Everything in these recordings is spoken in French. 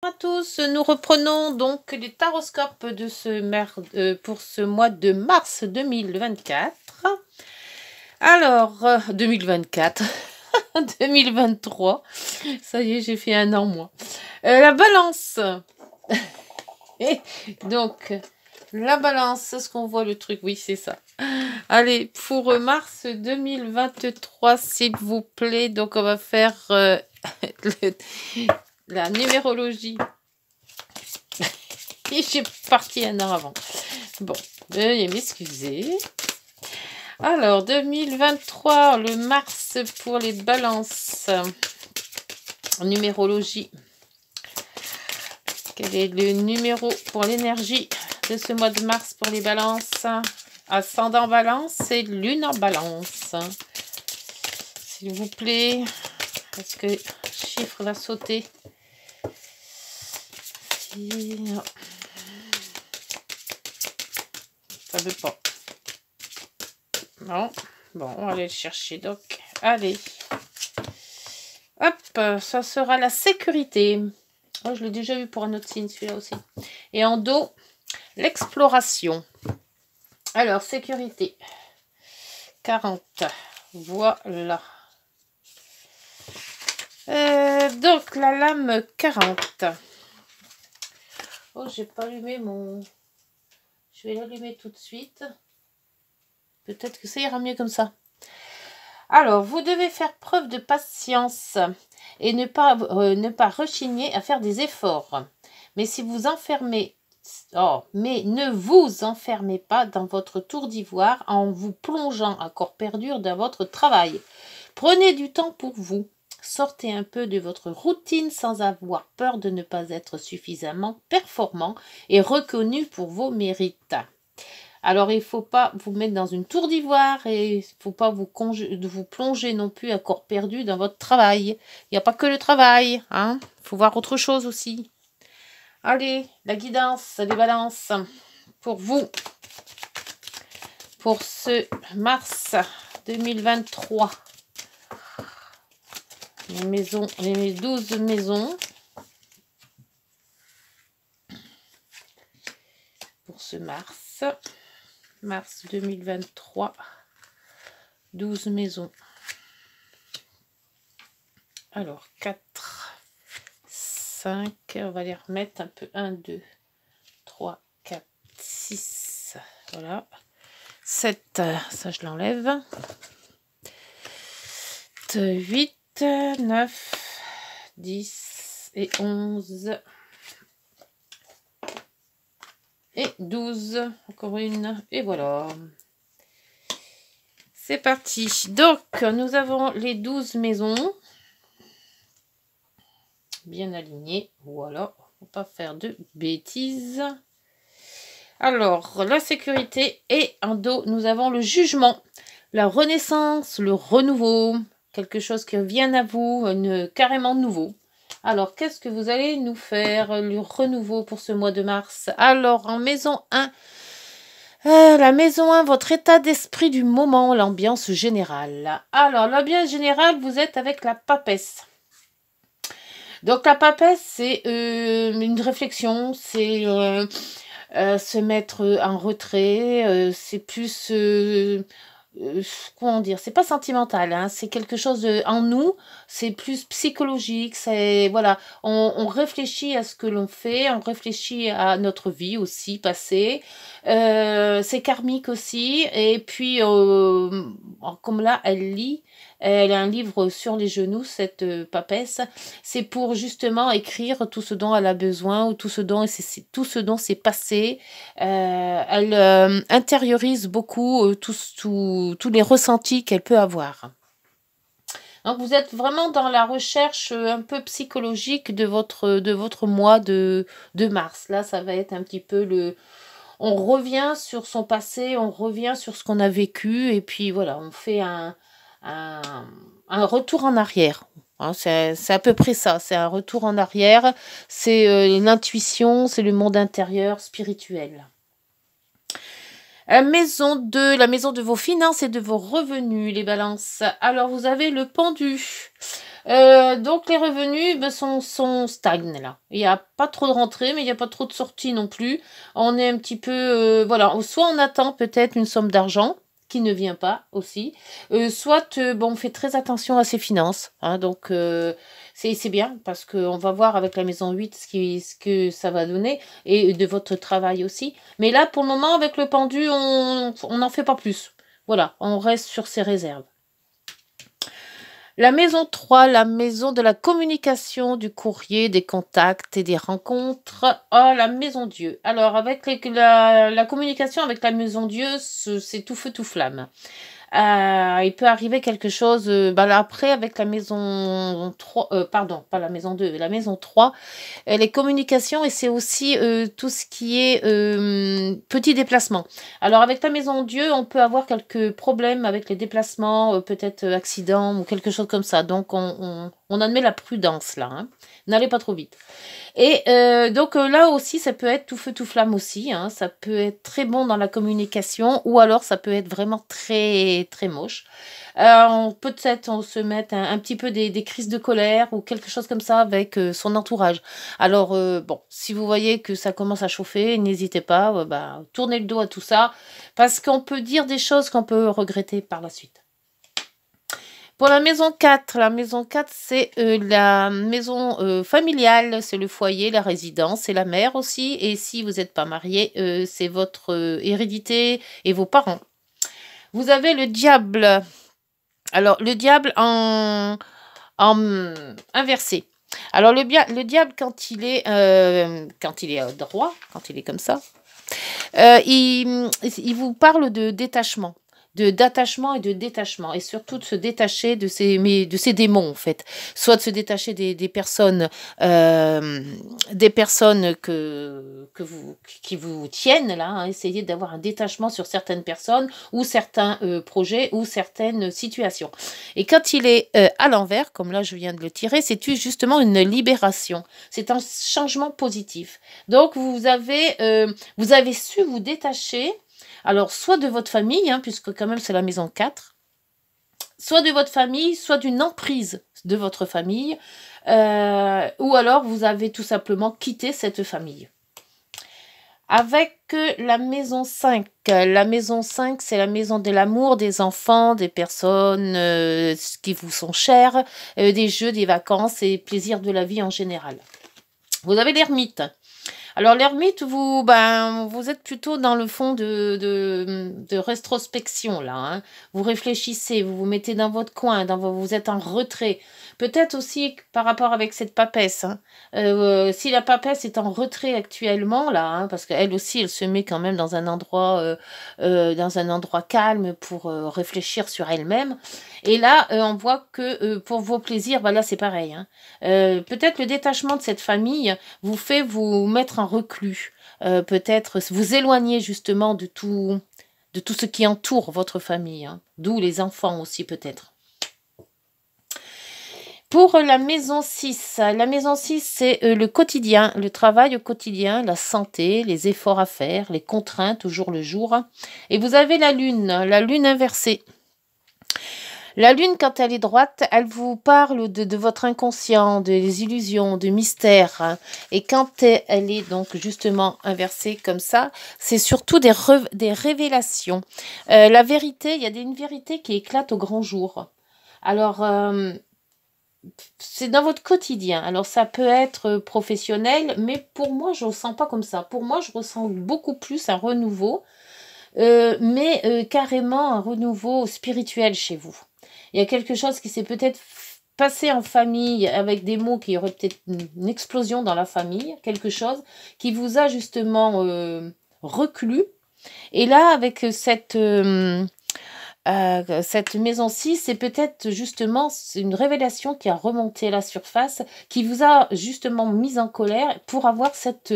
Bonjour à tous, nous reprenons donc les taroscopes de pour ce mois de mars 2024. Alors, 2024, 2023, ça y est, j'ai fait un an moi. La balance. Et donc, la balance, est-ce qu'on voit le truc? Oui, c'est ça. Allez, pour mars 2023, s'il vous plaît, donc on va faire la numérologie. Et j'ai parti un an avant. Bon, veuillez m'excuser. Alors, 2023, le mars pour les balances. Numérologie. Quel est le numéro pour l'énergie de ce mois de mars pour les balances? Ascendant balance et lune en balance. S'il vous plaît. Est-ce que le chiffre va sauter? Non. Ça veut pas. Non. Bon, on va aller le chercher. Donc, allez. Hop, ça sera la sécurité. Oh, je l'ai déjà vu pour un autre signe, celui-là aussi. Et en dos, l'exploration. Alors, sécurité. 40. Voilà. Donc, la lame 40. Oh, j'ai pas allumé mon... Je vais l'allumer tout de suite. Peut-être que ça ira mieux comme ça. Alors, vous devez faire preuve de patience et ne pas rechigner à faire des efforts. Mais si vous enfermez... Oh, mais ne vous enfermez pas dans votre tour d'ivoire en vous plongeant à corps perdu dans votre travail. Prenez du temps pour vous. Sortez un peu de votre routine sans avoir peur de ne pas être suffisamment performant et reconnu pour vos mérites. Alors, il ne faut pas vous mettre dans une tour d'ivoire et il ne faut pas vous plonger non plus à corps perdu dans votre travail. Il n'y a pas que le travail, hein. Il faut voir autre chose aussi. Allez, la guidance, les balances pour vous. Pour ce mars 2023. Les maisons, les 12 maisons. Pour ce mars. Mars 2023. 12 maisons. Alors, 4, 5. On va les remettre un peu. 1, 2, 3, 4, 6. Voilà. 7. Ça, je l'enlève. 8. 9, 10 et 11 et 12, encore une, et voilà. C'est parti. Donc, nous avons les 12 maisons bien alignées. Voilà, on ne va pas faire de bêtises. Alors, la sécurité et en dos, nous avons le jugement, la renaissance, le renouveau. Quelque chose qui vient à vous, carrément nouveau. Alors, qu'est-ce que vous allez nous faire, le renouveau pour ce mois de mars? Alors, en maison 1, la maison 1, votre état d'esprit du moment, l'ambiance générale. Alors, l'ambiance générale, vous êtes avec la papesse. Donc, la papesse, c'est une réflexion, c'est se mettre en retrait, c'est plus... comment dire, c'est pas sentimental, hein, c'est quelque chose en nous, c'est plus psychologique, c'est voilà, on réfléchit à ce que l'on fait, on réfléchit à notre vie aussi passée, c'est karmique aussi, et puis comme là elle lit, elle a un livre sur les genoux, cette papesse, c'est pour justement écrire tout ce dont elle a besoin ou tout ce dont s'est passé. Elle intériorise beaucoup tous les ressentis qu'elle peut avoir. Donc vous êtes vraiment dans la recherche un peu psychologique de votre mois de mars. Là, ça va être un petit peu le... On revient sur son passé, on revient sur ce qu'on a vécu, et puis voilà, on fait un retour en arrière. Hein, c'est à peu près ça, c'est un retour en arrière, c'est l'intuition, c'est le monde intérieur spirituel. La maison de vos finances et de vos revenus, les balances. Alors, vous avez le pendu. Donc les revenus ben, sont stagnent là. Il n'y a pas trop de rentrées, mais il n'y a pas trop de sorties non plus. On est un petit peu... voilà, soit on attend peut-être une somme d'argent qui ne vient pas aussi, soit bon, on fait très attention à ses finances. Hein, donc c'est bien parce qu'on va voir avec la maison 8 ce que ça va donner et de votre travail aussi. Mais là, pour le moment, avec le pendu, on n'en fait pas plus. Voilà, on reste sur ses réserves. La maison 3, la maison de la communication, du courrier, des contacts et des rencontres. Oh, la maison Dieu. Alors, avec la communication avec la maison Dieu, c'est tout feu, tout flamme. Il peut arriver quelque chose là, après avec la maison 3, pardon, pas la maison 2, la maison 3, les communications et c'est aussi tout ce qui est petits déplacements. Alors avec la maison Dieu, on peut avoir quelques problèmes avec les déplacements, peut-être accident ou quelque chose comme ça. Donc on admet la prudence là. Hein. N'allez pas trop vite. Et donc là aussi, ça peut être tout feu, tout flamme aussi. Hein. Ça peut être très bon dans la communication ou alors ça peut être vraiment très, très moche. Peut-être on se met un petit peu des crises de colère ou quelque chose comme ça avec son entourage. Alors, bon, si vous voyez que ça commence à chauffer, n'hésitez pas, tournez le dos à tout ça parce qu'on peut dire des choses qu'on peut regretter par la suite. Pour la maison 4 c'est la maison familiale, c'est le foyer, la résidence, c'est la mère aussi. Et si vous n'êtes pas marié, c'est votre hérédité et vos parents. Vous avez le diable. Alors, le diable en inversé. Alors, le diable, quand il est droit, quand il est comme ça, il vous parle de détachement. D'attachement et de détachement, et surtout de se détacher de ces démons, en fait. Soit de se détacher des personnes qui vous tiennent, là, hein, essayer d'avoir un détachement sur certaines personnes, ou certains projets, ou certaines situations. Et quand il est à l'envers, comme là je viens de le tirer, c'est justement une libération. C'est un changement positif. Donc vous avez su vous détacher. Alors, soit de votre famille, hein, puisque quand même c'est la maison 4, soit de votre famille, soit d'une emprise de votre famille, ou alors vous avez tout simplement quitté cette famille. Avec la maison 5, c'est la maison de l'amour, des enfants, des personnes qui vous sont chères, des jeux, des vacances et plaisirs de la vie en général. Vous avez l'ermite. Alors l'ermite, vous êtes plutôt dans le fond de rétrospection là. Hein. Vous réfléchissez, vous vous mettez dans votre coin, vous êtes en retrait. Peut-être aussi par rapport avec cette papesse. Hein. Si la papesse est en retrait actuellement là, hein, parce qu'elle aussi, elle se met quand même dans un endroit calme pour réfléchir sur elle-même. Et là, on voit que pour vos plaisirs, là c'est pareil. Hein. Peut-être le détachement de cette famille vous fait vous mettre en reclus. Peut-être vous éloigner justement de tout ce qui entoure votre famille. Hein. D'où les enfants aussi peut-être. Pour la maison 6, c'est le quotidien, le travail au quotidien, la santé, les efforts à faire, les contraintes au jour le jour. Et vous avez la lune inversée. La lune, quand elle est droite, elle vous parle de votre inconscient, des illusions, de mystères. Hein. Et quand elle est donc justement inversée comme ça, c'est surtout des révélations. La vérité, il y a une vérité qui éclate au grand jour. Alors, c'est dans votre quotidien. Alors, ça peut être professionnel, mais pour moi, je ne ressens pas comme ça. Pour moi, je ressens beaucoup plus un renouveau, mais carrément un renouveau spirituel chez vous. Il y a quelque chose qui s'est peut-être passé en famille avec des mots qui auraient peut-être une explosion dans la famille, quelque chose qui vous a justement reclus. Et là, avec cette maison-ci, c'est peut-être justement une révélation qui a remonté à la surface, qui vous a justement mis en colère pour avoir cette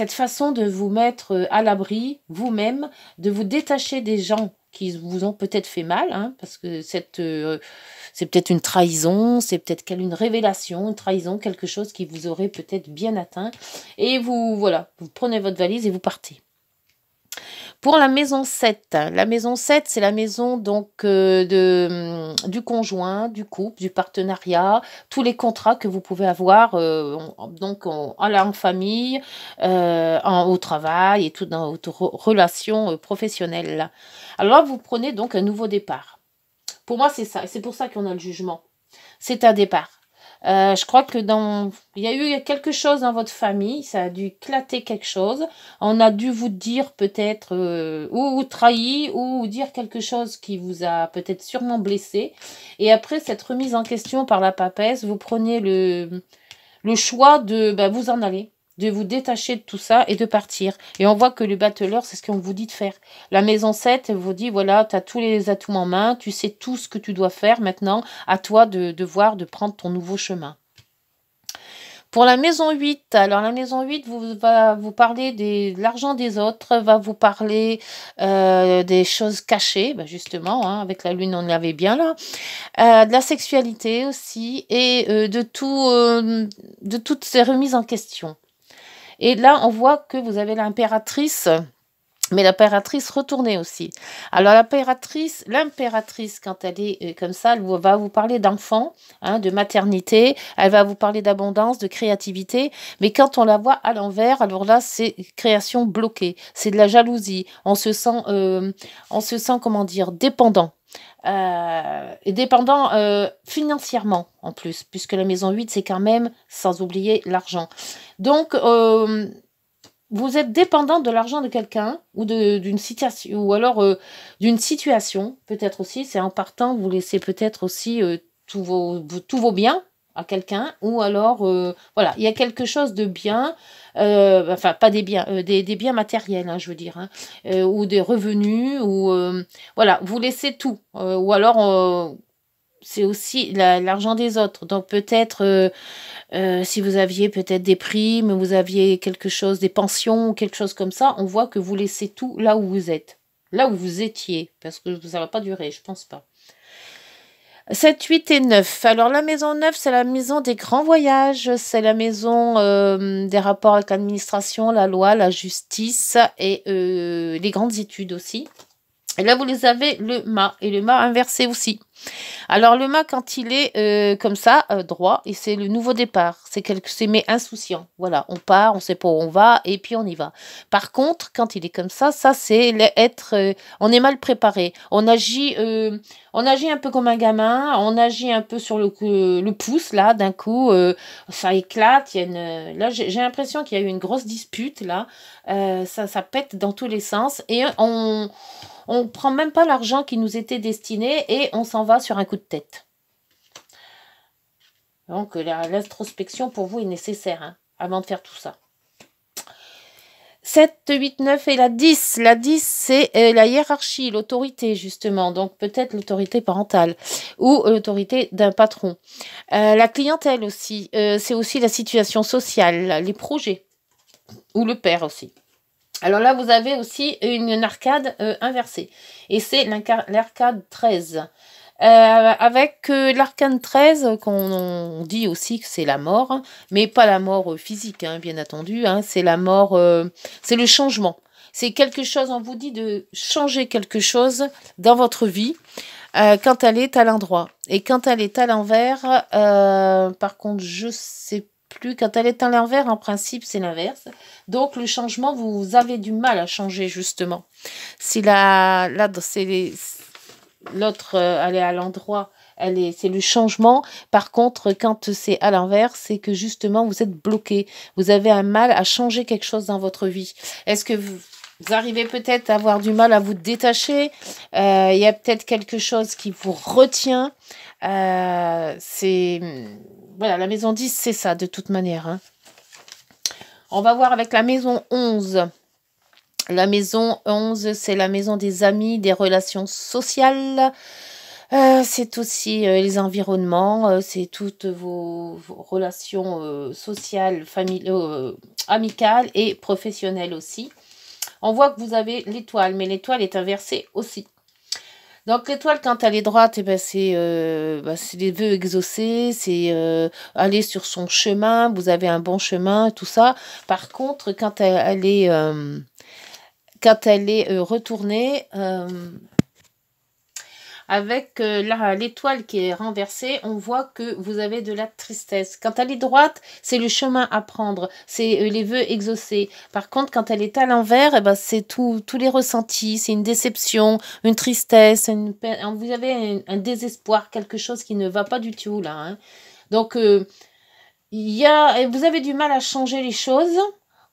façon de vous mettre à l'abri, vous-même, de vous détacher des gens qui vous ont peut-être fait mal, hein, parce que c'est peut-être une trahison, c'est peut-être une révélation, une trahison, quelque chose qui vous aurait peut-être bien atteint. Et vous prenez votre valise et vous partez. Pour la maison 7 c'est la maison donc du conjoint, du couple, du partenariat, tous les contrats que vous pouvez avoir en famille, au travail et tout dans votre relation professionnelle. Alors là, vous prenez donc un nouveau départ. Pour moi, c'est ça. Et c'est pour ça qu'on a le jugement. C'est un départ. Je crois que il y a eu quelque chose dans votre famille, ça a dû éclater quelque chose. On a dû vous dire peut-être, ou trahi, ou dire quelque chose qui vous a peut-être sûrement blessé. Et après cette remise en question par la papesse, vous prenez le choix de vous en aller, de vous détacher de tout ça et de partir. Et on voit que le battleur, c'est ce qu'on vous dit de faire. La maison 7, elle vous dit, voilà, tu as tous les atouts en main, tu sais tout ce que tu dois faire maintenant, à toi de prendre ton nouveau chemin. Pour la maison 8, alors la maison 8 va vous parler de l'argent des autres, va vous parler des choses cachées, justement, hein, avec la lune on l'avait bien là, de la sexualité aussi, et de toutes ces remises en question. Et là, on voit que vous avez l'impératrice, mais l'impératrice retournée aussi. Alors l'impératrice, quand elle est comme ça, elle va vous parler d'enfant, hein, de maternité, elle va vous parler d'abondance, de créativité, mais quand on la voit à l'envers, alors là c'est création bloquée, c'est de la jalousie, on se sent comment dire, dépendant. Et dépendant financièrement en plus, puisque la maison 8 c'est quand même sans oublier l'argent. Donc vous êtes dépendant de l'argent de quelqu'un ou d'une situation, ou alors d'une situation, peut-être aussi, c'est en partant, vous laissez peut-être aussi tous vos biens à quelqu'un, ou alors, voilà, il y a quelque chose de bien, enfin, pas des biens, des biens matériels, hein, je veux dire, hein, ou des revenus, ou, voilà, vous laissez tout, ou alors, c'est aussi l'argent des autres, donc peut-être... si vous aviez peut-être des primes, vous aviez quelque chose, des pensions, quelque chose comme ça, on voit que vous laissez tout là où vous êtes. Là où vous étiez, parce que ça ne va pas durer, je pense pas. 7, 8 et 9. Alors la maison 9, c'est la maison des grands voyages, c'est la maison des rapports avec l'administration, la loi, la justice et les grandes études aussi. Et là, vous les avez le mât, et le mât inversé aussi. Alors, le mât, quand il est comme ça, droit, et c'est le nouveau départ. C'est mais insouciant. Voilà, on part, on ne sait pas où on va, et puis on y va. Par contre, quand il est comme ça c'est on est mal préparé. On agit un peu comme un gamin, on agit un peu sur le pouce, là, d'un coup, ça éclate. Là, j'ai l'impression qu'il y a eu une grosse dispute, là. Ça pète dans tous les sens, et on prend même pas l'argent qui nous était destiné et on s'en va sur un coup de tête. Donc l'introspection pour vous est nécessaire, hein, avant de faire tout ça. 7, 8, 9 et la 10. La 10, c'est la hiérarchie, l'autorité, justement. Donc, peut-être l'autorité parentale ou l'autorité d'un patron. La clientèle aussi. C'est aussi la situation sociale, les projets. Ou le père aussi. Alors là, vous avez aussi une arcade inversée. Et c'est l'arcade 13. Avec l'arcane 13, qu'on dit aussi que c'est la mort, mais pas la mort physique, hein, bien entendu. Hein, c'est la mort, c'est le changement. C'est quelque chose, on vous dit de changer quelque chose dans votre vie quand elle est à l'endroit. Et quand elle est à l'envers, par contre, je sais plus, quand elle est à l'envers, en principe, c'est l'inverse. Donc, le changement, vous avez du mal à changer, justement. Si l'autre, elle est à l'endroit, c'est le changement. Par contre, quand c'est à l'inverse, c'est que, justement, vous êtes bloqué. Vous avez un mal à changer quelque chose dans votre vie. Est-ce que vous arrivez peut-être à avoir du mal à vous détacher? Il y a peut-être quelque chose qui vous retient. Voilà, la maison 10, c'est ça, de toute manière. Hein. On va voir avec la maison 11. La maison 11, c'est la maison des amis, des relations sociales. C'est aussi les environnements, c'est toutes vos relations sociales, familiales, amicales et professionnelles aussi. On voit que vous avez l'étoile, mais l'étoile est inversée aussi. Donc l'étoile, quand elle est droite, c'est les vœux exaucés, c'est aller sur son chemin, vous avez un bon chemin, tout ça. Par contre, quand quand elle est retournée avec l'étoile qui est renversée, on voit que vous avez de la tristesse. Quand elle est droite, c'est le chemin à prendre, c'est les vœux exaucés. Par contre, quand elle est à l'envers, eh ben, c'est tous les ressentis, c'est une déception, une tristesse, vous avez un désespoir, quelque chose qui ne va pas du tout là. Hein. Donc, vous avez du mal à changer les choses.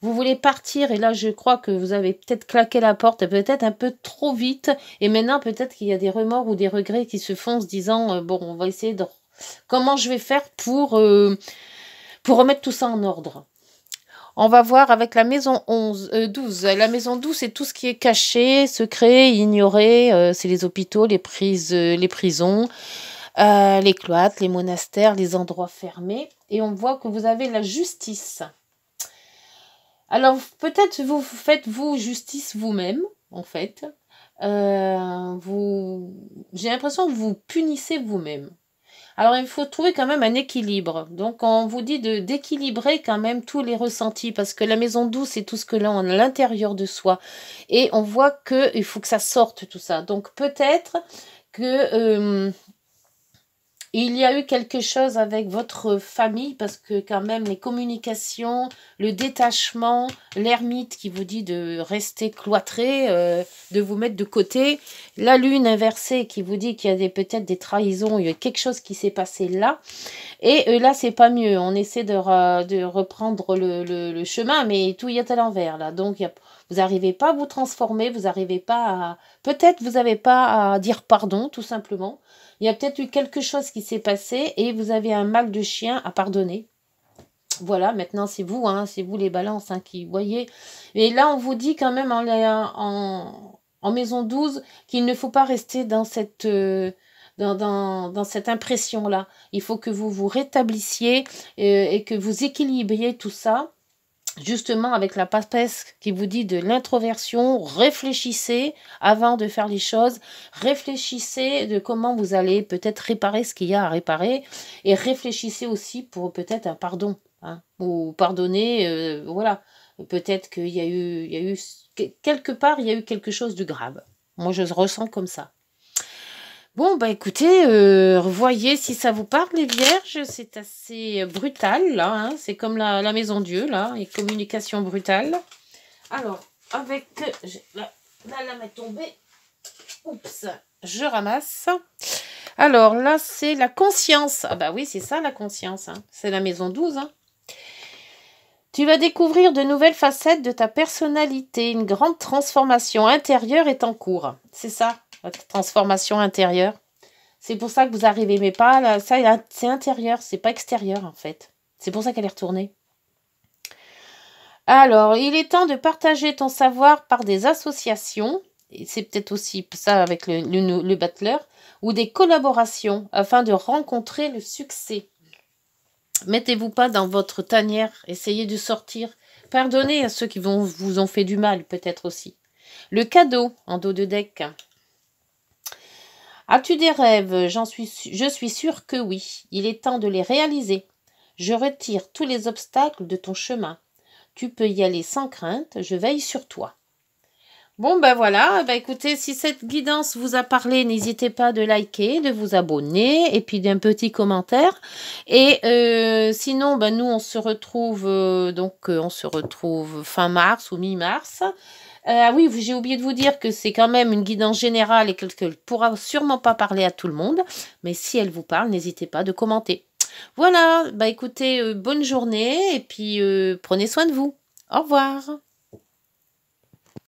Vous voulez partir et là je crois que vous avez peut-être claqué la porte peut-être un peu trop vite et maintenant peut-être qu'il y a des remords ou des regrets qui se font en se disant bon on va essayer de comment je vais faire pour remettre tout ça en ordre. On va voir avec la maison 12. La maison 12 c'est tout ce qui est caché, secret, ignoré, c'est les hôpitaux, les prisons, les cloîtres, les monastères, les endroits fermés et on voit que vous avez la justice. Alors, peut-être vous faites vous justice vous-même, en fait. J'ai l'impression que vous punissez vous-même. Alors, il faut trouver quand même un équilibre. Donc, on vous dit d'équilibrer quand même tous les ressentis, parce que la maison douce, c'est tout ce que l'on a à l'intérieur de soi. Et on voit qu'il faut que ça sorte, tout ça. Donc, peut-être que... il y a eu quelque chose avec votre famille parce que quand même les communications, le détachement, l'ermite qui vous dit de rester cloîtré, de vous mettre de côté, la lune inversée qui vous dit qu'il y a peut-être des trahisons, il y a quelque chose qui s'est passé là. Et là, c'est pas mieux. On essaie de reprendre le chemin, mais tout y est à l'envers là. Donc, vous n'arrivez pas à vous transformer, vous n'arrivez pas à... Peut-être vous n'avez pas à dire pardon, tout simplement. Il y a peut-être eu quelque chose qui s'est passé et vous avez un mal de chien à pardonner. Voilà, maintenant c'est vous les balances qui voyez. Et là, on vous dit quand même en maison 12 qu'il ne faut pas rester dans cette... Dans cette impression-là. Il faut que vous vous rétablissiez et que vous équilibriez tout ça. Justement, avec la papesse qui vous dit de l'introversion, réfléchissez avant de faire les choses, réfléchissez de comment vous allez peut-être réparer ce qu'il y a à réparer, et réfléchissez aussi pour peut-être un pardon, hein, ou pardonner, voilà, peut-être qu'il y a eu, quelque part, il y a eu quelque chose de grave. Moi, je ressens comme ça. Bon, bah écoutez, voyez si ça vous parle, les vierges, c'est assez brutal, là, hein, c'est comme la maison Dieu, là, et communication brutale. Alors, avec, la lame est tombée, oups, je ramasse. Alors, là, c'est la conscience, ah bah oui, c'est ça, la conscience, hein. C'est la maison 12, hein. Tu vas découvrir de nouvelles facettes de ta personnalité, une grande transformation intérieure est en cours, c'est ça. Votre transformation intérieure. C'est pour ça que vous n'arrivez mais pas là. Ça, c'est intérieur, c'est pas extérieur en fait. C'est pour ça qu'elle est retournée. Alors, il est temps de partager ton savoir par des associations. Et c'est peut-être aussi ça avec le battleur. Ou des collaborations afin de rencontrer le succès. Mettez-vous pas dans votre tanière. Essayez de sortir. Pardonnez à ceux qui vous ont fait du mal peut-être aussi. Le cadeau en dos de deck. As-tu des rêves? Je suis sûre que oui. Il est temps de les réaliser. Je retire tous les obstacles de ton chemin. Tu peux y aller sans crainte, je veille sur toi. Bon, ben voilà, ben écoutez, si cette guidance vous a parlé, n'hésitez pas de liker, de vous abonner, et puis d'un petit commentaire. Et sinon, ben nous, on se retrouve, on se retrouve fin mars ou mi-mars. Ah oui, j'ai oublié de vous dire que c'est quand même une guidance générale et qu'elle ne pourra sûrement pas parler à tout le monde. Mais si elle vous parle, n'hésitez pas de commenter. Voilà, bah écoutez, bonne journée et puis prenez soin de vous. Au revoir.